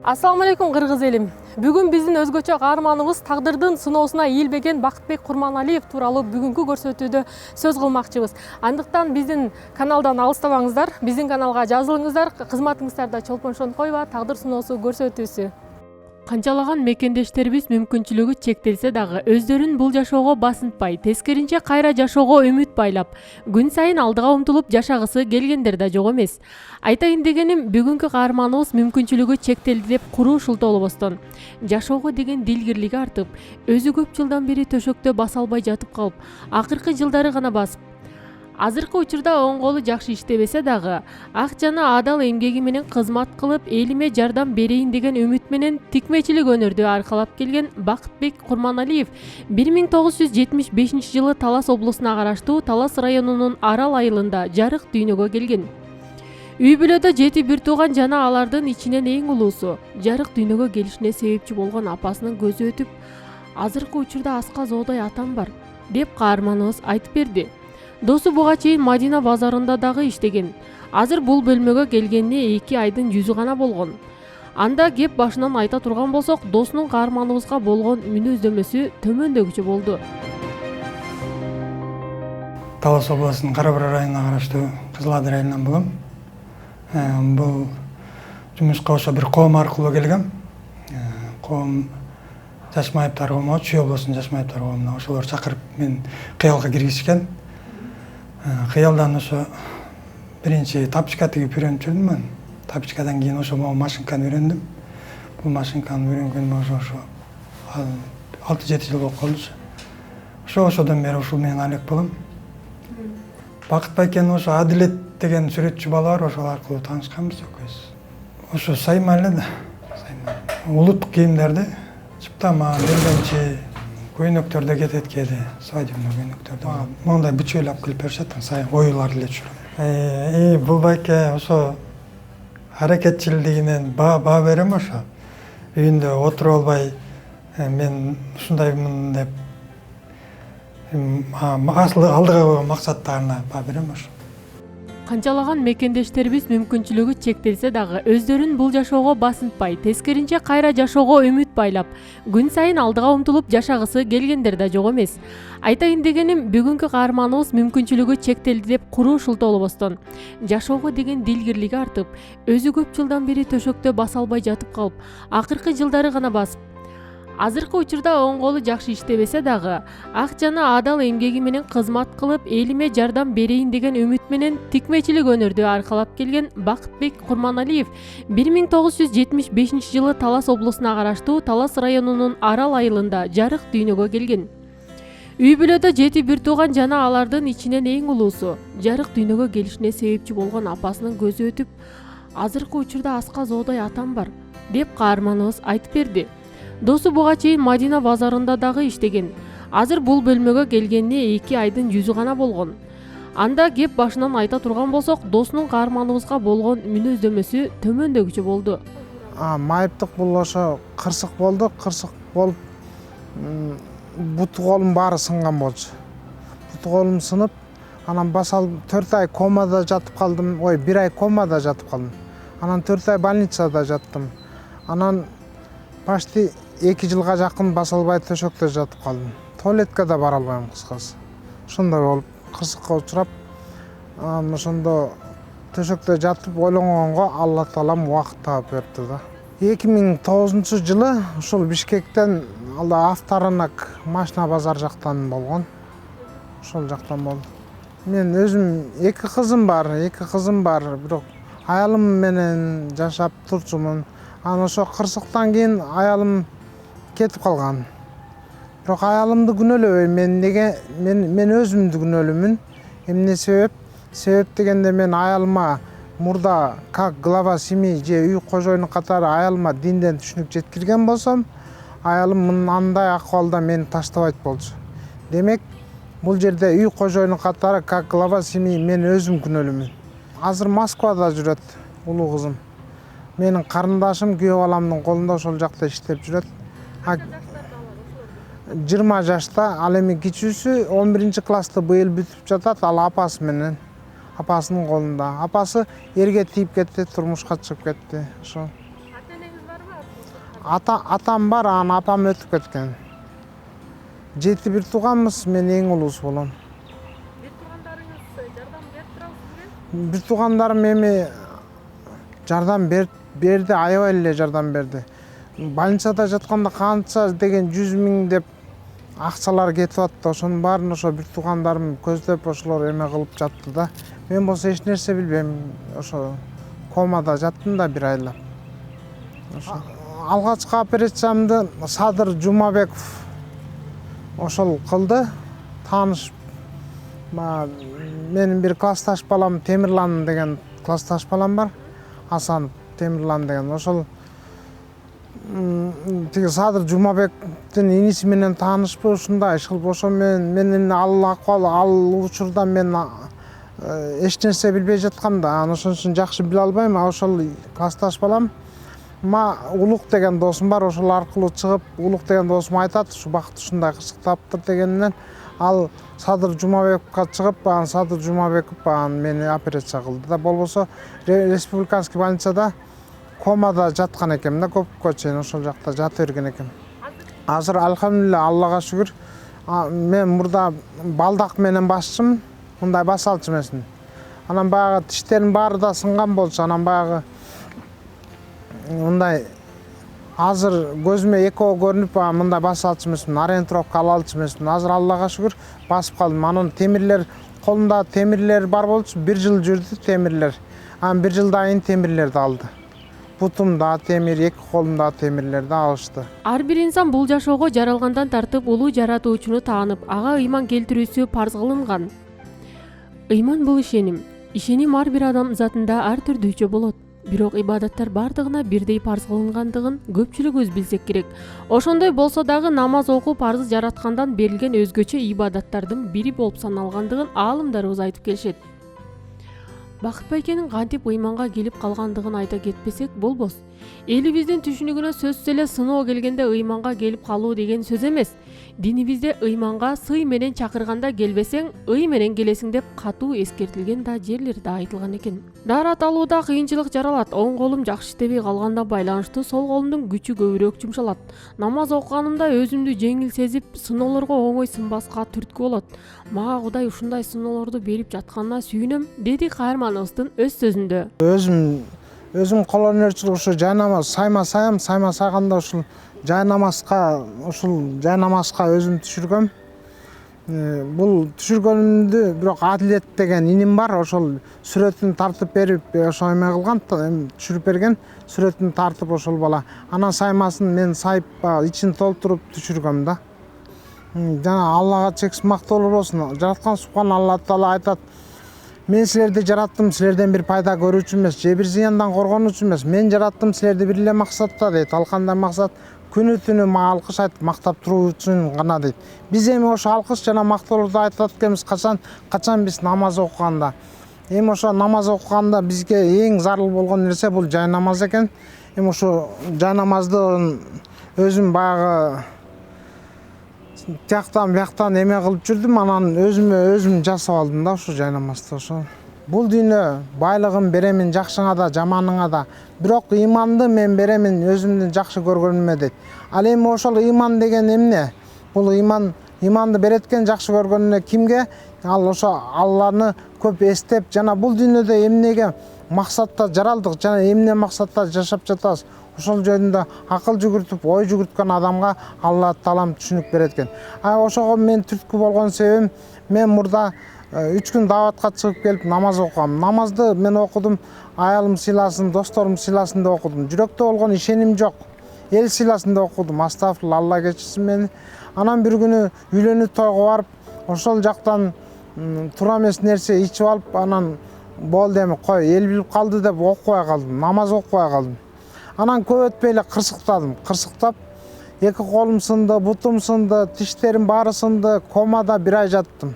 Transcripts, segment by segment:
Assalamu алейкум кыргыз элим. Бүгүн биздин өзгөчө каарманыбыз тагдырдын сыноосуна ийилбеген Бакытбек Курманалиев тууралуу бүгүнкү көрсөтүүдө сөз кылмакчыбыз. Андыктан биздин каналдан алыстабаңыздар, биздин каналга жазылыңыздар, кызматыңыздарда чолпоншон койба тагдыр сыноосу көрсөтүүсү. Канчалаган мекендештерибиз мүмкүнчүлүгү чектелсе дагы өздөрүн бул жашоого басынтпай, тескеринче кайра жашоого үмүт байлап, күн сайын алдыга умтулуп жашагысы келгендер да жок эмес. Айтайын дегеним, бүгүнкү каарманыбыз мүмкүнчүлүгү чектелди деп куру шултоолобостон, жашоого деген дилгирлиги артып, өзү көп жылдан бери төшөктө баса албай жатып калып, акыркы жылдары гана басып, азыркы учурда оң колу жакшы иштебесе дагы, ак жана адал эмгеги менен кызмат кылып, элиме жардам берейин деген үмүт менен тикмечилик өнөрдү аркалап келген Бакытбек Курманалиев 1975 жылы Талас облусуна караштуу Талас районунун Арал айылында жарык дүйнөгө келген. Үй бүлөдө 7 бир тууган жана алардын ичинен эң улуусу, жарык дүйнөгө келишине себепчи болгон апасынын көзү өтүп, азыркы учурда аска зоодай атам бар, деп каарманыбыз айтып берди. Досу буга чейин Мадина базарында дагы иштеген. Азыр бул бөлмөгө келгенине 2 айдын жүзү гана болгон. Анда кеп башынан айта турган болсок, досунун каарманыбызга болгон мүнөздөмөсү төмөндөгүчө болду. Талас облусунун Кара-Бура районуна караштуу Кызыл Ада районунан болом. Бул жумушка ошо бир коом аркылуу келгем. Коом Жашмаевтар коому, Чүй облусунун Жашмаевтар коомуна ошолор чакырып мен кыялга киргизишкен. Кыялдан ошо биринчи тапчка тигип үйрөнүп жүрдүм мен. Тапчкадан кийин ошо машинканы үйрөндүм. Бул машинканы үйрөнгөнүмө ошо 6-7 жыл болуп калды. Ошодон бери ушул менен алек болом. Бакытбек ошо Адилет деген сүрөтчү бала бар, ошол аркылуу таанышканбыз экөөбүз. Ошо сайма эле да. Улуттук кийимдерди чыптама, бергенчи көйнөктөрдө кетет кээде, свадебный көйнөктөрдө. Мондай бычойлап кылып беришет, сайын оюларды эле түшүрөм. Бул байке ошо аракетчилдигинен баа берем ошо. Үйүндө отуруп албай, мен ушундаймын деп алдыга койгон максаттарына баа берем ошо. Канчалаган мекендештерибиз мүмкүнчүлүгү чектелсе дагы өздөрүн бул жашоого басынтпай, тескеринче кайра жашоого үмүт байлап, күн сайын алдыга умтулуп жашагысы келгендер да жок эмес. Айтайын дегеним, бүгүнкү каарманыбыз мүмкүнчүлүгү чектелди деп куру шултоолобостон, жашоого деген дилгирлиги артып, өзү көп жылдан бери төшөктө баса албай жатып калып, акыркы жылдары гана басып, азыркы учурда оң колу жакшы иштебесе дагы, ак жана адал эмгеги менен кызмат кылып, элиме жардам берейин деген үмүт менен тикмечилик өнөрдү аркалап келген Бакытбек Курманалиев 1975 жылы Талас облусуна караштуу Талас районунун Арал айылында жарык дүйнөгө келген. Үй бүлөдө 7 бир тууган жана алардын ичинен эң улуусу, жарык дүйнөгө келишине себепчи болгон апасынын көзү өтүп, азыркы учурда аска зоодай атам бар, деп каарманыбыз айтып берди. Досу буга чейин Мадина базарында дагы иштеген. Азыр бул бөлмөгө келгенине 2 айдын жүзү гана болгон. Анда кеп башынан айта турган болсок, досунун каарманыбызга болгон мүнөздөмөсү төмөндөгүчө болду. Майыптык бул ошо кырсык болду, кырсык болуп буту колум баары сынган болчу. Буту колум сынып, анан басал 4 ай комада жатып калдым. 1 ай комада жатып калдым. Анан 4 ай больницада жаттым. Анан почти 2 жылга жакын баса албай төшөктө жатып калдым. Туалетке да бара албайм кыскасы. Ошондой болуп, кырсыкка учурап, ошондо төшөктө жатып ойлонгонго Алла Таалам убакыт таап берди да. 2009 жылы ушул Бишкектен Авторынок машина базар жактан болгон. Ошол жактан болду. Мен өзүм 2 кызым бар, бирок аялым менен жашап турчумун. Анан ошо кырсыктан кийин аялым кетип калган. Бирок аялымды күнөөлөбөйм, мен өзүмдү күнөөлөмүн. Эмне себеп? Себеп дегенде мен аялыма мурда как глава семьи же үй кожоюну катары аялыма динден түшүнүк жеткирген болсом, аялым мындай акыбалда мени таштабайт болчу. Демек, бул жерде үй кожоюну катары как глава семьи мен өзүм күнөөлүмүн. Азыр Москвада жүрөт улуу кызым. Менин карындашым күйөө баламдын колунда ошол жакта иштеп жүрөт. 20 жашта, ал эми кичүүсү 11 класста быйыл бүтүп жатат, ал апасы менен. Апасынын колунда. Апасы эрге тийип кетти, турмушка чыгып кетти. Ошо. Ата-энеңиз бар? Атам бар, анан апам өтүп кеткен. 7 бир тууганбыз, мен эң улуусу болом. Бир туугандарыңыз жардам берип турабы сизге? Бир туугандарым эми жардам берди, аябай эле жардам берди. Больницада жатканда канча деген 100 000 деп акчалар кетип атты. Ошонун баарын ошо бир туугандарым көздөп ошолор эме кылып жатты да. Мен болсо эч нерсе билбейм. Ошо комада жаттым да 1 айлап. Ошо алгачкы операциямды Садыр Жумабеков ошол кылды. Тааныш менин бир классташ балам Темирлан деген классташ балам бар. Асанов Темирлан деген. Ошол тиги Садыр Жумабектин иниси менен таанышпы ушундай иш кылып, ошо менин ал учурда мен эч нерсе билбей жаткам да, ошон үчүн жакшы биле албайм. Ошол классташ балам Улук деген досум бар, ошол аркылуу чыгып, Улук деген досум айтат, ушу бакыт ушундай кырсыктаптыр дегенинен ал Садыр Жумабековго чыгып, анан Садыр Жумабеков мени операция кылды да. Болбосо республиканский больницада комада жаткан экенмин да, көпкө чейин ошол жакта жата берген экенмин. Азыр алхамдулилля, Аллага шүгүр, мен мурда балдак менен басчымын, мындай баса алчу эмесмин. Анан баягы тиштердин баары да сынган болчу, анан баягы мындай азыр көзүмө экөө көрүнүп, мындай баса алчу эмесмин, ориентировка ала алчу эмесмин. Азыр Аллага шүгүр басып калдым. Анын темирлер, колумда темирлер бар болчу, 1 жыл жүрдү темирлер. Анан 1 жылдан кийин темирлерди алды. Бутумда темир, 2 колумда темирлерди алышты. Ар бир инсан бул жашоого жаралгандан тартып улуу жаратуучуну таанып, ага ыйман келтирүүсү парз кылынган. Ыйман бул ишеним. Ишеним ар бир адам затында ар түрдүүчө болот. Бирок ибадаттар бардыгына бирдей парз кылынгандыгын көпчүлүгүбүз билсек керек. Ошондой болсо дагы намаз окуу парыз жараткандан берилген өзгөчө ибадаттардын бири болуп саналгандыгын аалымдарыбыз айтып келишет. Бакыт байкенин кантип ыйманга келип калгандыгын айта кетпесек болбос. Элибиздин түшүнүгүнө сөзсүз эле сыноо келгенде ыйманга келип калуу деген сөз эмес. Динибизде ыйманга сый менен чакырганда келбесең, ый менен келесиң деп катуу эскертилген да жерлерде айтылган экен. Даарат алууда кыйынчылык жаралат. Оң колум жакшы иштебей калганда байланыштуу сол колумдун күчү көбүрөөк жумшалат. Намаз окуганымда өзүмдү жеңил сезип, сыноолорго оңой сынбаска түрткү болот. Мага Кудай ушундай сыноолорду берип жатканына сүйүнөм, деди каарманыбыздын өз сөзүндө. Өзүм кол өнөрчүлүк ушу жайнамаз сайганда ушул жайнамазга өзүм түшүргөм. Бул түшүргөнүмдү бирок Адилет деген иним бар, ошол сүрөтүн тартып берип, ошо эме кылган, түшүрүп берген, сүрөтүн тартып ошол бала. Анан саймасын мен сайып, ичин толтуруп түшүргөм да. Жана Аллага чексиз мактоолор болсун. Жараткан Субхан Алла Таала айтат: "Мен силерди жараттым, силерден бир пайда көрүүчү эмес, же бир зыяндан коргонуучу эмес. Мен жараттым силерди бир эле максатта" дейт. Ал кандай максат? Күнү түнү мага алкыш айтып мактап туруу үчүн гана дейт. Биз эми ошо алкыш жана мактоолорду айтат экенбиз качан биз намаз окуганда. Эми ошо намаз окуганда бизге эң зарыл болгон нерсе бул жай намаз экен. Эми ошо жай намазды өзүм баягы тияктан бияктан эме кылып жүрдүм, анан өзүм жасап алдым да ушу жай намазды. Ошо бул дүйнө байлыгын беремин жакшыңа да жаманыңа да, бирок ыйманды мен беремин өзүмдүн жакшы көргөнүмө дейт. Ал эми ошол ыйман деген эмне? Бул ыйманды береткен жакшы көргөнүнө кимге? Ал ошо Алланы көп эстеп, жана бул дүйнөдө эмнеге максатта жаралдык жана эмне максатта жашап жатабыз, ошол жөнүндө акыл жүгүртүп, ой жүгүрткөн адамга Алла Таалам түшүнүк берет экен. Ошого мен түрткү болгон себебим, мен мурда 3 күн даватка чыгып келип намаз окугам. Намазды мен окудум, аялым сыйласын, досторум сыйласын деп окудум. Жүрөктө болгон ишеним жок. Эл сыйласын деп окудум. Астагфирулла, Алла кечирсин мени. Анан бир күнү үйлөнүү тойго барып, ошол жактан туура эмес нерсе ичип алып, анан болду эми кой, эл билип калды деп окубай калдым, намаз окубай калдым. Анан көп өтпөй эле кырсыктап, 2 колум сынды, бутум сынды, тиштерим баары сынды, комада 1 ай жаттым.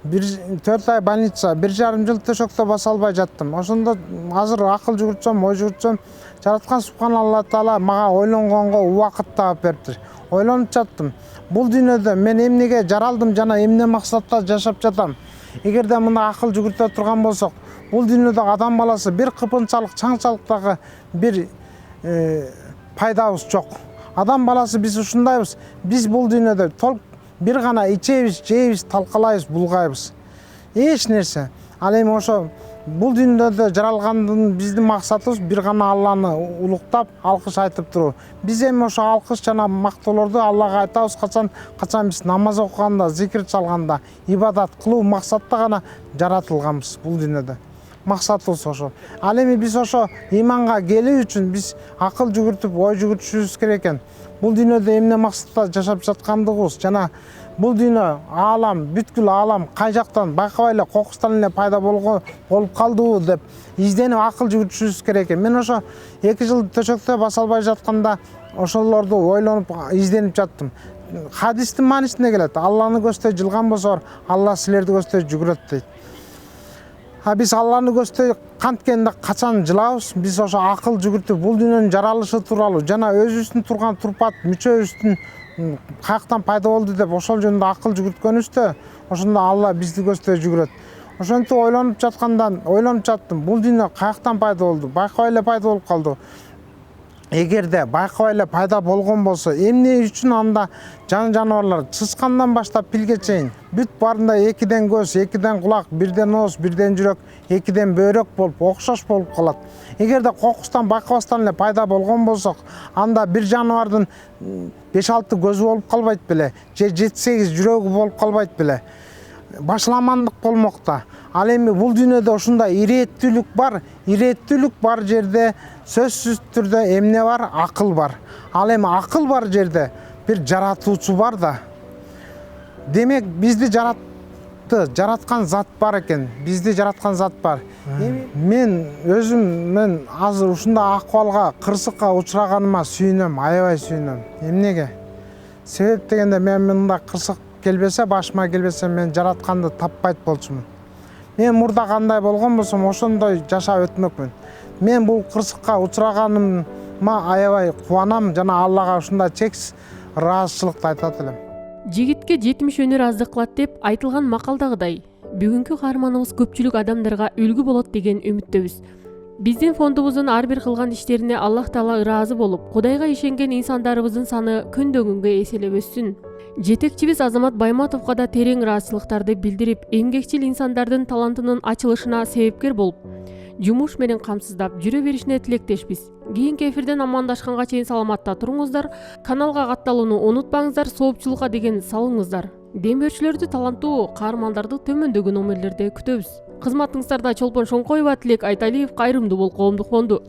4 ай больница, 1,5 жыл төшөктө баса албай жаттым. Ошондо азыр акыл жүгүртсөм, ой жүгүртсөм, жараткан Субхан Алла Таала мага ойлонгонго убакыт таап бериптир. Ойлонуп жаттым. Бул дүйнөдө мен эмнеге жаралдым жана эмне максатта жашап жатам? Эгерде мына акыл жүгүртө турган болсок, бул дүйнөдө адам баласы бир кыпынчалык, чаңчалыктагы бир пайдабыз жок. Адам баласы биз ушундайбыз. Биз бул дүйнөдө толук бир гана ичебиз, жейбиз, талкалайбыз, булгайбыз. Эч нерсе. Ал эми ошо бул дүйнөдө жаралгандын биздин максатыбыз бир гана Алланы улуктап, алкыш айтып туруу. Биз эми ошо алкыш жана мактоолорду Аллага айтабыз качан биз намаз окуганда, зикир чалганда, ибадат кылуу максатта гана жаратылганбыз бул дүйнөдө. Максатыбыз ошо. Ал эми биз ошо иманга келүү үчүн биз акыл жүгүртүп, ой жүгүртүшүбүз керек экен. Бул дүйнөдө эмне максатта жашап жаткандыгыбыз жана бул дүйнө, аалам, бүткүл аалам кай жактан байкабай эле кокустан эле пайда болуп калдыбы деп изденип акыл жүгүртүшүбүз керек экен. Мен ошо 2 жыл төшөктө баса албай жатканда ошолорду ойлонуп, изденип жаттым. Хадистин маанисинде келет. Алланы көздөй жылган болсоор, Алла силерди көздөй жүгүрөт дейт. Биз Алланы көздөй канткенде качан жылабыз? Биз ошо акыл жүгүртүп, бул дүйнөнүн жаралышы тууралуу жана өзүбүздүн турган турпат мүчөбүздүн каяктан пайда болду деп ошол жөнүндө акыл жүгүрткөнүбүздө, ошондо Алла бизди көздөй жүгүрөт. Ошентип ойлонуп жаттым. Бул дүйнө каяктан пайда болду? Байкабай эле пайда болуп калды. Эгерде байкабай эле пайда болгон болсо, эмне үчүн анда жаныбарлар чычкандан баштап пилге чейин бүт баарында 2ден көз, 2ден кулак, 1ден ооз, 1ден жүрөк, 2ден бөйрөк болуп, окшош болуп калат. Эгерде кокустан байкабастан эле пайда болгон болсок, анда бир жаныбардын 5-6 көзү болуп калбайт беле, же 7-8 жүрөгү болуп калбайт беле. Башламандык болмокта. Ал эми бул дүйнөдө ушундай ирээттүүлүк бар. Ирээттүүлүк бар жерде сөзсүз түрдө эмне бар? Акыл бар. Ал эми акыл бар жерде бир жаратуучу бар да. Демек бизди жараткан зат бар экен. Бизди жараткан зат бар. Мен өзүм азыр ушундай акыбалга, кырсыкка учураганыма сүйүнөм, аябай сүйүнөм. Эмнеге? Себеп дегенде мен мындай кырсык келбесе, башыма келбесе, мен жаратканды таппайт болчумун. Мен мурда кандай болгон болсом, ошондой жашап өтмөкмүн. Мен бул кырсыкка учураганыма аябай кубанам жана Аллага ушундай чексиз ыраазычылыкты айтат элем. Жигитке 70 өнөр аздык кылат деп айтылган макалдагыдай, бүгүнкү каарманыбыз көпчүлүк адамдарга үлгү болот деген үмүттөбүз. Биздин фондубуздун ар бир кылган иштерине Аллах Таала ыраазы болуп, Кудайга ишенген инсандарыбыздын саны күндөн күнгө эселеп өссүн. Жетекчибиз Азамат Байматовго да терең ыраазычылыктарды билдирип, эмгекчил инсандардын талантынын ачылышына себепкер болуп, жумуш менен камсыздап жүрө беришине тилектешпиз. Кийинки эфирден амандашканга чейин саламатта туруңуздар. Каналга катталууну унутпаңыздар, соопчулукка деген салыңыздар. Дембөөчүлөрдү, таланттуу каармандарды төмөндөгү номерлерде күтөбүз. Кызматыңыздарда Чолпон Шоңкоева, Тилек Айталиев, кайрымдуу бол коомдук фонду.